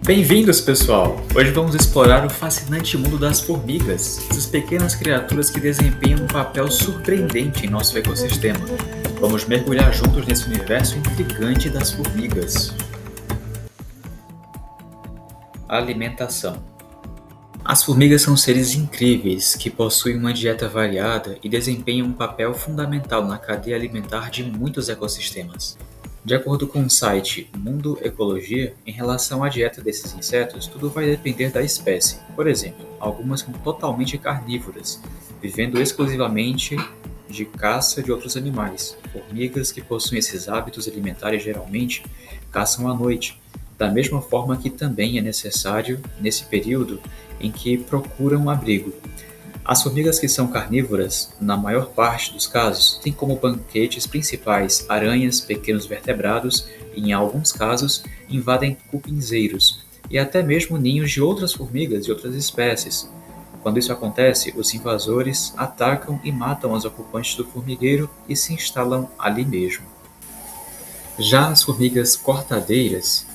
Bem-vindos, pessoal! Hoje vamos explorar o fascinante mundo das formigas, essas pequenas criaturas que desempenham um papel surpreendente em nosso ecossistema. Vamos mergulhar juntos nesse universo intrigante das formigas. Alimentação. As formigas são seres incríveis que possuem uma dieta variada e desempenham um papel fundamental na cadeia alimentar de muitos ecossistemas. De acordo com o site Mundo Ecologia, em relação à dieta desses insetos, tudo vai depender da espécie. Por exemplo, algumas são totalmente carnívoras, vivendo exclusivamente de caça de outros animais. Formigas que possuem esses hábitos alimentares geralmente caçam à noite, da mesma forma que também é necessário nesse período em que procuram abrigo. As formigas que são carnívoras, na maior parte dos casos, têm como banquetes principais aranhas, pequenos vertebrados e, em alguns casos, invadem cupinzeiros e até mesmo ninhos de outras formigas de outras espécies. Quando isso acontece, os invasores atacam e matam os ocupantes do formigueiro e se instalam ali mesmo. Já as formigas cortadeiras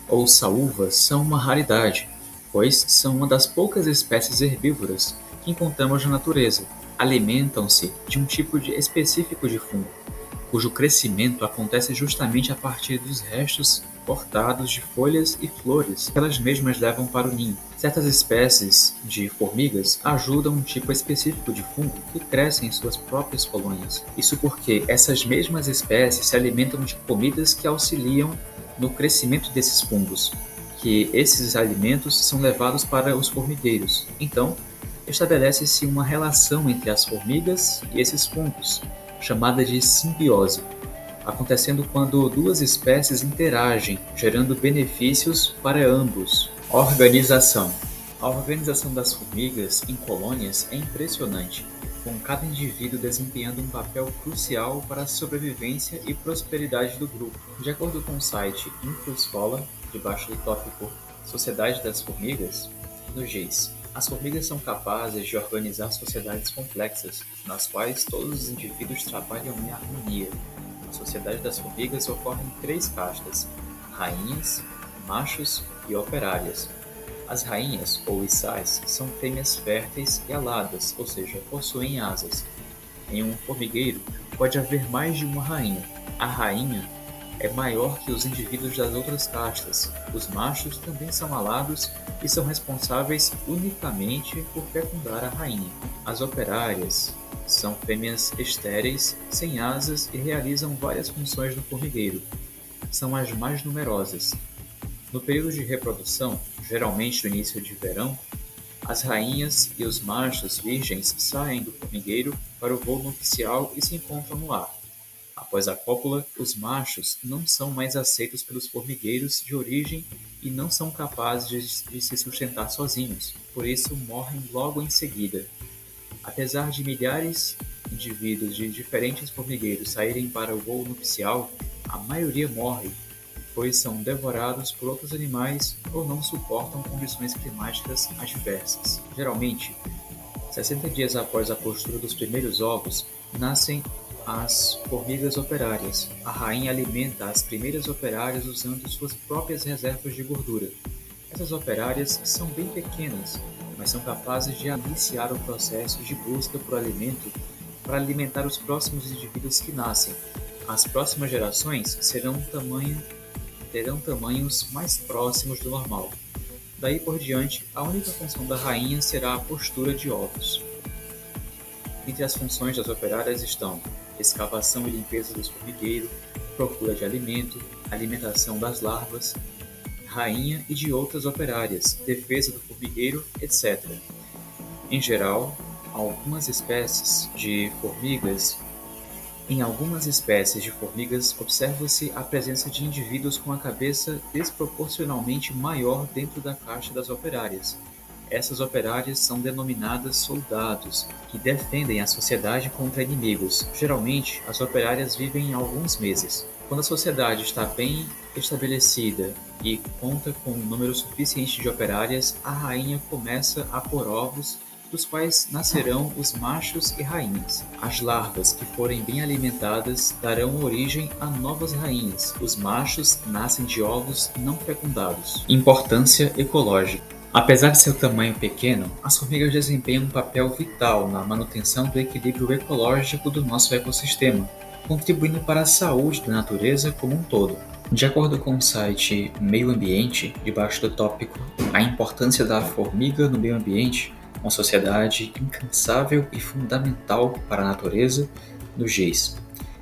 ou saúvas são uma raridade, pois são uma das poucas espécies herbívoras que encontramos na natureza. Alimentam-se de um tipo específico de fungo, cujo crescimento acontece justamente a partir dos restos cortados de folhas e flores que elas mesmas levam para o ninho. Certas espécies de formigas ajudam um tipo específico de fungo que cresce em suas próprias colônias. Isso porque essas mesmas espécies se alimentam de comidas que auxiliam no crescimento desses fungos, que esses alimentos são levados para os formigueiros. Então, estabelece-se uma relação entre as formigas e esses fungos, chamada de simbiose, acontecendo quando duas espécies interagem, gerando benefícios para ambos. Organização. A organização das formigas em colônias é impressionante, com cada indivíduo desempenhando um papel crucial para a sobrevivência e prosperidade do grupo. De acordo com o site InfoScola, debaixo do tópico Sociedade das Formigas, nos diz: as formigas são capazes de organizar sociedades complexas, nas quais todos os indivíduos trabalham em harmonia. Na sociedade das formigas ocorrem três castas: rainhas, machos e operárias. As rainhas, ou içais, são fêmeas férteis e aladas, ou seja, possuem asas. Em um formigueiro, pode haver mais de uma rainha. A rainha é maior que os indivíduos das outras castas. Os machos também são alados e são responsáveis unicamente por fecundar a rainha. As operárias são fêmeas estéreis, sem asas e realizam várias funções no formigueiro. São as mais numerosas. No período de reprodução, geralmente no início de verão, as rainhas e os machos virgens saem do formigueiro para o voo nupcial e se encontram no ar. Após a cópula, os machos não são mais aceitos pelos formigueiros de origem e não são capazes de se sustentar sozinhos, por isso morrem logo em seguida. Apesar de milhares de indivíduos de diferentes formigueiros saírem para o voo nupcial, a maioria morre, pois são devorados por outros animais ou não suportam condições climáticas adversas. Geralmente, 60 dias após a postura dos primeiros ovos, nascem as formigas operárias. A rainha alimenta as primeiras operárias usando suas próprias reservas de gordura. Essas operárias são bem pequenas, mas são capazes de iniciar o processo de busca por alimento para alimentar os próximos indivíduos que nascem. As próximas gerações terão tamanhos mais próximos do normal. Daí por diante, a única função da rainha será a postura de ovos. Entre as funções das operárias estão escavação e limpeza dos formigueiros, procura de alimento, alimentação das larvas, rainha e de outras operárias, defesa do formigueiro, etc. Em geral, em algumas espécies de formigas observa-se a presença de indivíduos com a cabeça desproporcionalmente maior dentro da caixa das operárias. Essas operárias são denominadas soldados, que defendem a sociedade contra inimigos. Geralmente, as operárias vivem alguns meses. Quando a sociedade está bem estabelecida e conta com um número suficiente de operárias, a rainha começa a pôr ovos dos quais nascerão os machos e rainhas. As larvas que forem bem alimentadas darão origem a novas rainhas. Os machos nascem de ovos não fecundados. Importância ecológica. Apesar de seu tamanho pequeno, as formigas desempenham um papel vital na manutenção do equilíbrio ecológico do nosso ecossistema, contribuindo para a saúde da natureza como um todo. De acordo com o site Meio Ambiente, debaixo do tópico A Importância da Formiga no Meio Ambiente, uma sociedade incansável e fundamental para a natureza, nos diz: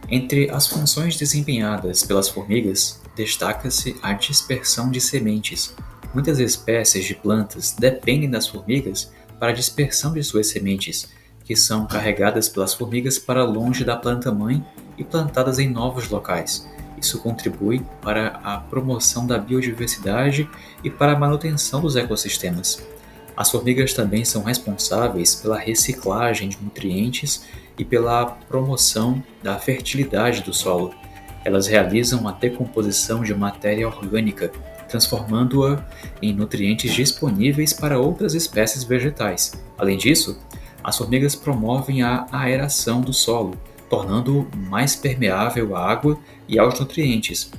entre as funções desempenhadas pelas formigas, destaca-se a dispersão de sementes. Muitas espécies de plantas dependem das formigas para a dispersão de suas sementes, que são carregadas pelas formigas para longe da planta-mãe e plantadas em novos locais. Isso contribui para a promoção da biodiversidade e para a manutenção dos ecossistemas. As formigas também são responsáveis pela reciclagem de nutrientes e pela promoção da fertilidade do solo. Elas realizam a decomposição de matéria orgânica, transformando-a em nutrientes disponíveis para outras espécies vegetais. Além disso, as formigas promovem a aeração do solo, tornando-o mais permeável à água e aos nutrientes.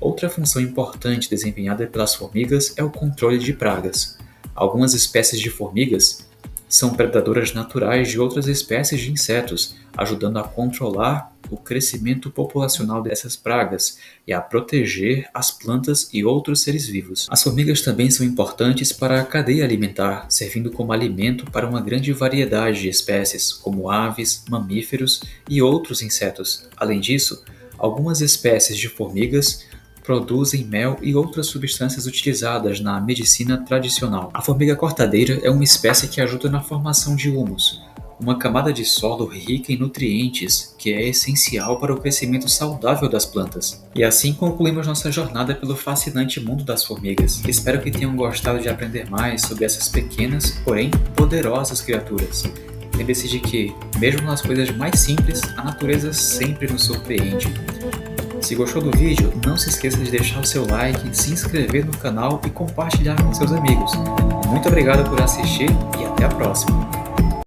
Outra função importante desempenhada pelas formigas é o controle de pragas. Algumas espécies de formigas são predadoras naturais de outras espécies de insetos, ajudando a controlar o crescimento populacional dessas pragas e a proteger as plantas e outros seres vivos. As formigas também são importantes para a cadeia alimentar, servindo como alimento para uma grande variedade de espécies, como aves, mamíferos e outros insetos. Além disso, algumas espécies de formigas produzem mel e outras substâncias utilizadas na medicina tradicional. A formiga cortadeira é uma espécie que ajuda na formação de humus, uma camada de solo rica em nutrientes que é essencial para o crescimento saudável das plantas. E assim concluímos nossa jornada pelo fascinante mundo das formigas. Espero que tenham gostado de aprender mais sobre essas pequenas, porém poderosas criaturas. Lembre-se de que, mesmo nas coisas mais simples, a natureza sempre nos surpreende. Se gostou do vídeo, não se esqueça de deixar o seu like, se inscrever no canal e compartilhar com seus amigos. Muito obrigado por assistir e até a próxima!